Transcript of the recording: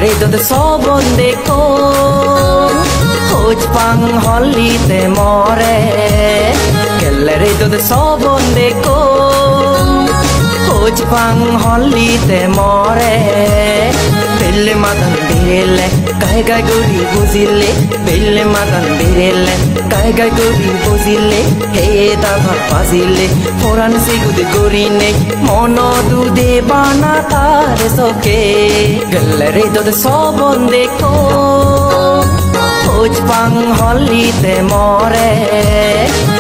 Gallery do sobon deko Hoj pang holly te more Gallery do sobon deko Hoj pang holly te more Pelle madan birele Gai gai guri buzile Pelle madan birele Gai gai guri buzile He dava bazile Foran se gud guri ne Mono du de bana tar soke Gallery do sobon deko Hoj pang holly te more